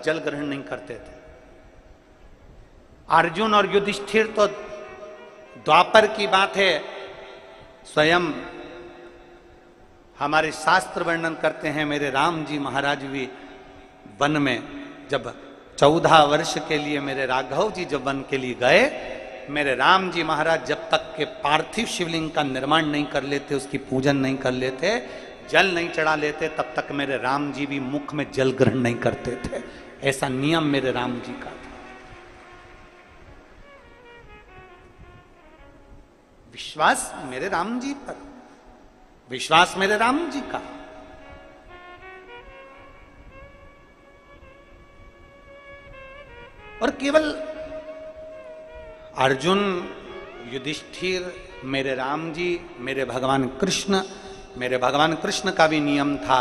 जल ग्रहण नहीं करते थे। अर्जुन और युधिष्ठिर तो द्वापर की बात है, स्वयं हमारे शास्त्र वर्णन करते हैं, मेरे राम जी महाराज भी वन में जब 14 वर्ष के लिए मेरे राघव जी जब वन के लिए गए, मेरे राम जी महाराज जब तक के पार्थिव शिवलिंग का निर्माण नहीं कर लेते, उसकी पूजन नहीं कर लेते, जल नहीं चढ़ा लेते, तब तक मेरे राम जी भी मुख में जल ग्रहण नहीं करते थे। ऐसा नियम मेरे राम जी का था। विश्वास मेरे राम जी पर, विश्वास मेरे राम जी का। और केवल अर्जुन, युधिष्ठिर, मेरे राम जी, मेरे भगवान कृष्ण, मेरे भगवान कृष्ण का भी नियम था,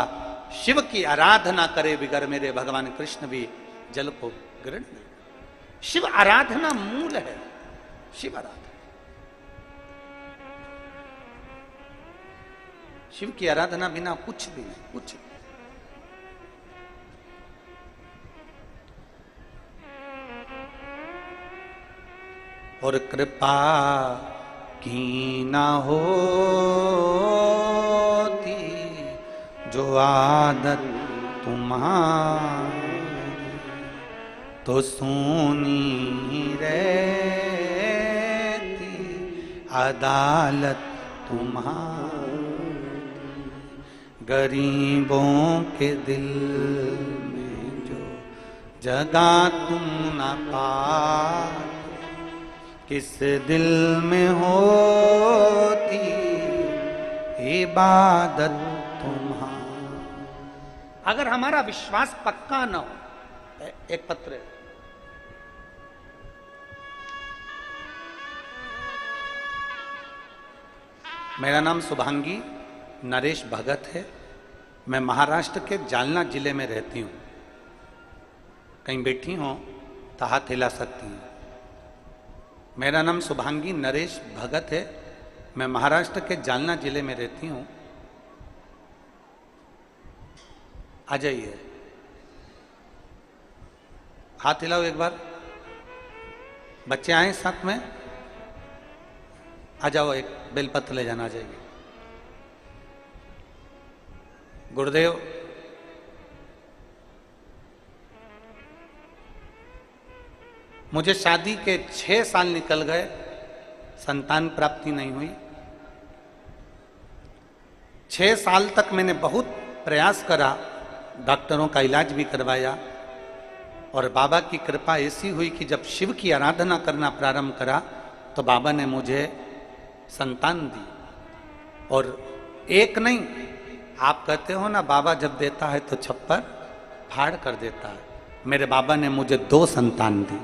शिव की आराधना करे बिगर मेरे भगवान कृष्ण भी जल को ग्रहण नहीं। शिव आराधना मूल है, शिव आराधना। शिव की आराधना बिना कुछ भी नहीं, कुछ भी। और कृपा की ना होती जो आदत तुम्हारी, तो सुनी रहती अदालत तुम्हारी। गरीबों के दिल में जो जगह तुम न पाते, किस दिल में होती इबादत तुम्हारी। अगर हमारा विश्वास पक्का न हो, एक पत्र है, मेरा नाम शुभांगी नरेश भगत है, मैं महाराष्ट्र के जालना जिले में रहती हूँ। कहीं बैठी हो तो हाथ हिला सकती हैं। मेरा नाम शुभांगी नरेश भगत है, मैं महाराष्ट्र के जालना जिले में रहती हूँ। आ जाइए, हाथ हिलाओ एक बार। बच्चे आए साथ में, आ जाओ, एक बेलपत्र ले जाना। आ जाइए। गुरुदेव, मुझे शादी के 6 साल निकल गए, संतान प्राप्ति नहीं हुई। 6 साल तक मैंने बहुत प्रयास करा, डॉक्टरों का इलाज भी करवाया, और बाबा की कृपा ऐसी हुई कि जब शिव की आराधना करना प्रारंभ करा तो बाबा ने मुझे संतान दी। और एक नहीं, आप कहते हो ना बाबा जब देता है तो छप्पर फाड़ कर देता है, मेरे बाबा ने मुझे 2 संतान दी।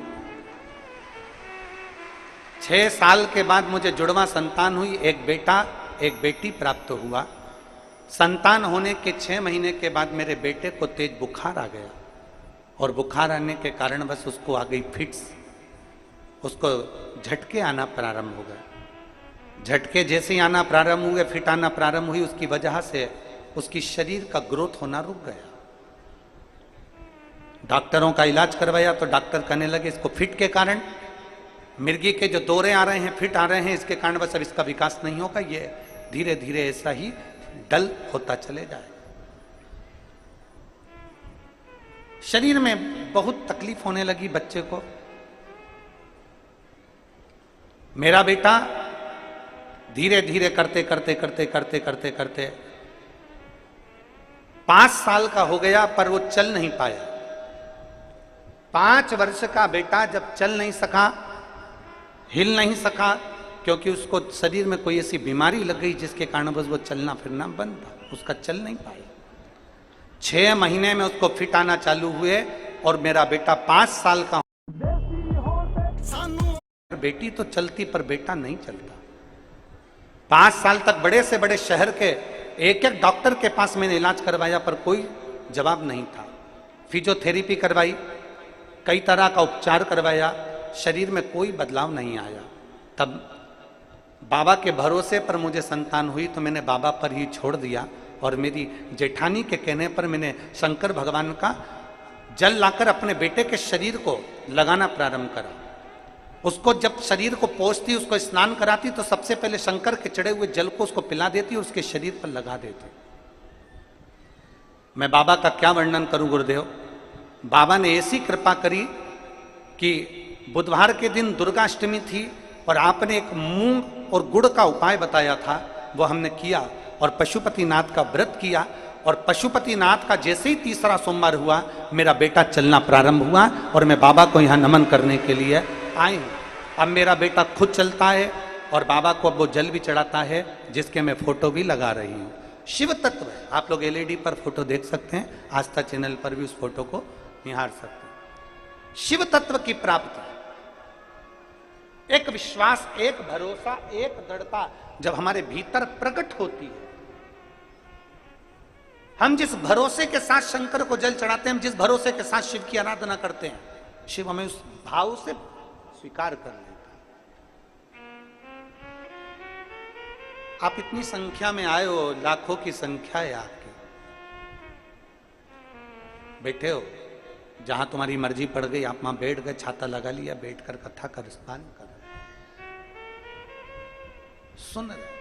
6 साल के बाद मुझे जुड़वा संतान हुई, एक बेटा एक बेटी प्राप्त हुआ। संतान होने के 6 महीने के बाद मेरे बेटे को तेज बुखार आ गया, और बुखार आने के कारण बस उसको आ गई फिट्स, उसको झटके आना प्रारंभ हो गए। झटके जैसे ही आना प्रारंभ हुए, फिट आना प्रारंभ हुई, उसकी वजह से उसकी शरीर का ग्रोथ होना रुक गया। डॉक्टरों का इलाज करवाया तो डॉक्टर कहने लगे इसको फिट के कारण, मिर्गी के जो दौरे आ रहे हैं, फिट आ रहे हैं, इसके कारण बस अब इसका विकास नहीं होगा, ये धीरे धीरे ऐसा ही डल होता चले जाए। शरीर में बहुत तकलीफ होने लगी बच्चे को। मेरा बेटा धीरे धीरे करते करते करते करते करते करते 5 साल का हो गया, पर वो चल नहीं पाया। 5 वर्ष का बेटा जब चल नहीं सका, हिल नहीं सका, क्योंकि उसको शरीर में कोई ऐसी बीमारी लग गई जिसके कारण बस वो चलना फिरना बंद था, उसका चल नहीं पाया। 6 महीने में उसको फिट आना चालू हुए, और मेरा बेटा 5 साल का। बेटी तो चलती पर बेटा नहीं चलता। 5 साल तक बड़े से बड़े शहर के एक एक डॉक्टर के पास मैंने इलाज करवाया, पर कोई जवाब नहीं था। फिजियोथेरेपी करवाई, कई तरह का उपचार करवाया, शरीर में कोई बदलाव नहीं आया। तब बाबा के भरोसे पर मुझे संतान हुई, तो मैंने बाबा पर ही छोड़ दिया, और मेरी जेठानी के कहने पर मैंने शंकर भगवान का जल लाकर अपने बेटे के शरीर को लगाना प्रारंभ करा। उसको जब शरीर को पोंछती, उसको स्नान कराती, तो सबसे पहले शंकर के चढ़े हुए जल को उसको पिला देती और उसके शरीर पर लगा देती। मैं बाबा का क्या वर्णन करूं गुरुदेव। बाबा ने ऐसी कृपा करी कि बुधवार के दिन दुर्गाष्टमी थी और आपने एक मूंग और गुड़ का उपाय बताया था, वो हमने किया और पशुपतिनाथ का व्रत किया। और पशुपतिनाथ का जैसे ही तीसरा सोमवार हुआ, मेरा बेटा चलना प्रारंभ हुआ और मैं बाबा को यहाँ नमन करने के लिए आई हूँ। अब मेरा बेटा खुद चलता है और बाबा को अब वो जल भी चढ़ाता है, जिसके मैं फोटो भी लगा रही हूँ। शिव तत्व है, आप लोग एलईडी पर फोटो देख सकते हैं, आस्था चैनल पर भी उस फोटो को निहार सकते हैं। शिव तत्व की प्राप्ति, एक विश्वास, एक भरोसा, एक दृढ़ता जब हमारे भीतर प्रकट होती है, हम जिस भरोसे के साथ शंकर को जल चढ़ाते हैं, हम जिस भरोसे के साथ शिव की आराधना करते हैं, शिव हमें उस भाव से स्वीकार कर लेता है। आप इतनी संख्या में आए हो, लाखों की संख्या है आपकी, बैठे हो, जहां तुम्हारी मर्जी पड़ गई आप वहां बैठ गए, छाता लगा लिया, बैठकर कथा का रसपान कर सुन रहे।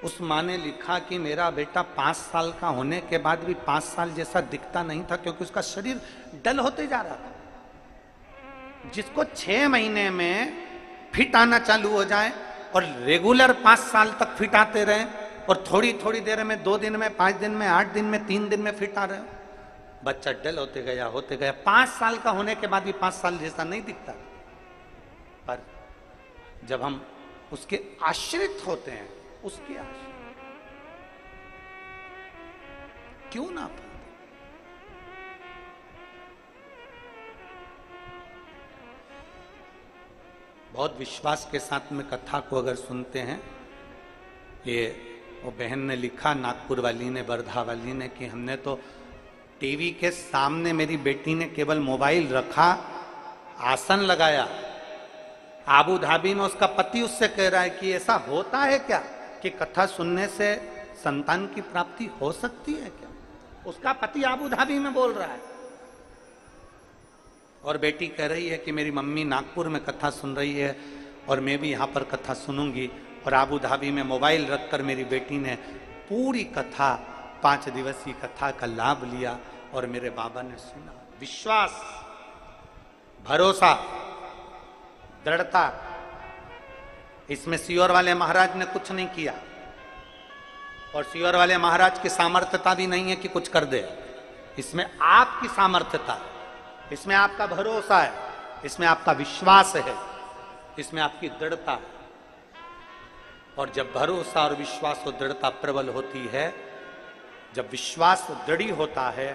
उस माँ ने लिखा कि मेरा बेटा 5 साल का होने के बाद भी 5 साल जैसा दिखता नहीं था, क्योंकि उसका शरीर डल होते जा रहा था। जिसको 6 महीने में फिट आना चालू हो जाए और रेगुलर 5 साल तक फिट आते रहे, और थोड़ी थोड़ी देर में 2 दिन में, 5 दिन में, 8 दिन में, 3 दिन में फिट आ रहे हो, बच्चा डल होते गया होते गया। 5 साल का होने के बाद भी 5 साल जैसा नहीं दिखता, पर जब हम उसके आश्रित होते हैं, उसके आश्रित क्यों ना पाते। बहुत विश्वास के साथ में कथा को अगर सुनते हैं, ये वो बहन ने लिखा, नागपुर वाली ने, वर्धा वाली ने, कि हमने तो टीवी के सामने, मेरी बेटी ने केवल मोबाइल रखा, आसन लगाया, आबू धाबी में उसका पति उससे कह रहा है कि ऐसा होता है क्या कि कथा सुनने से संतान की प्राप्ति हो सकती है क्या। उसका पति आबू धाबी में बोल रहा है और बेटी कह रही है कि मेरी मम्मी नागपुर में कथा सुन रही है और मैं भी यहाँ पर कथा सुनूंगी। और आबू धाबी में मोबाइल रखकर मेरी बेटी ने पूरी कथा, 5 दिवसीय कथा का लाभ लिया और मेरे बाबा ने सुना। विश्वास, भरोसा, दृढ़ता, इसमें सियोर वाले महाराज ने कुछ नहीं किया, और सियोर वाले महाराज की सामर्थ्यता भी नहीं है कि कुछ कर दे। इसमें आपकी सामर्थ्यता, इसमें आपका भरोसा है, इसमें आपका विश्वास है, इसमें आपकी दृढ़ता है। और जब भरोसा और विश्वास और दृढ़ता प्रबल होती है, जब विश्वास दृढ़ होता है,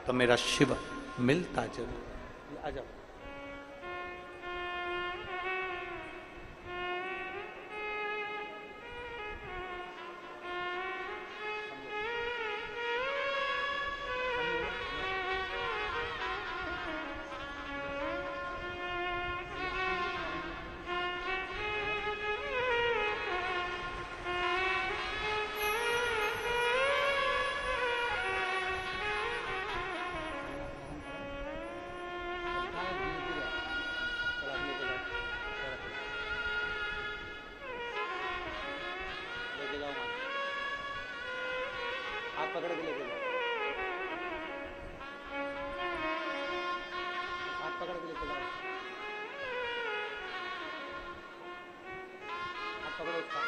तो मेरा शिव मिलता जरूर। आ जाओ। पकड़ के लेके जाओ, हाथ पकड़ के लेके जाओ, हाथ पकड़ो उसका।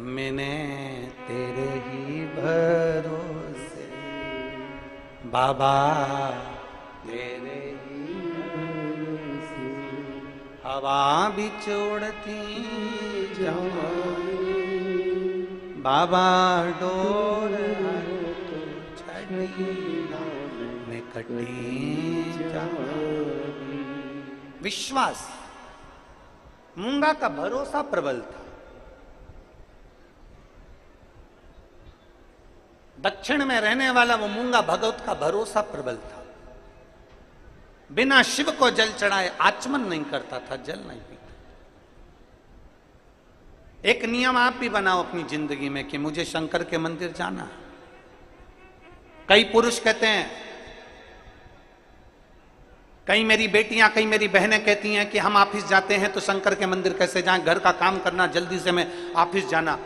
मैंने तेरे ही भरोसे बाबा, तेरे ही भरोसे हवा बिछोड़ती जाऊं बाबा, डोर तो छड़ी में कटी जाऊं। विश्वास, मूंगा का भरोसा प्रबल था। दक्षिण में रहने वाला वो मूंगा भगवत का भरोसा प्रबल था। बिना शिव को जल चढ़ाए आचमन नहीं करता था, जल नहीं पीता। एक नियम आप भी बनाओ अपनी जिंदगी में कि मुझे शंकर के मंदिर जाना है। कई पुरुष कहते हैं, कई मेरी बेटियां, कई मेरी बहनें कहती हैं कि हम ऑफिस जाते हैं तो शंकर के मंदिर कैसे जाएं, घर का काम करना, जल्दी से हमें ऑफिस जाना,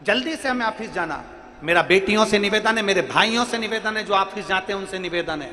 जल्दी से हमें ऑफिस जाना। मेरा बेटियों से निवेदन है, मेरे भाइयों से निवेदन है, जो ऑफिस जाते हैं उनसे निवेदन है,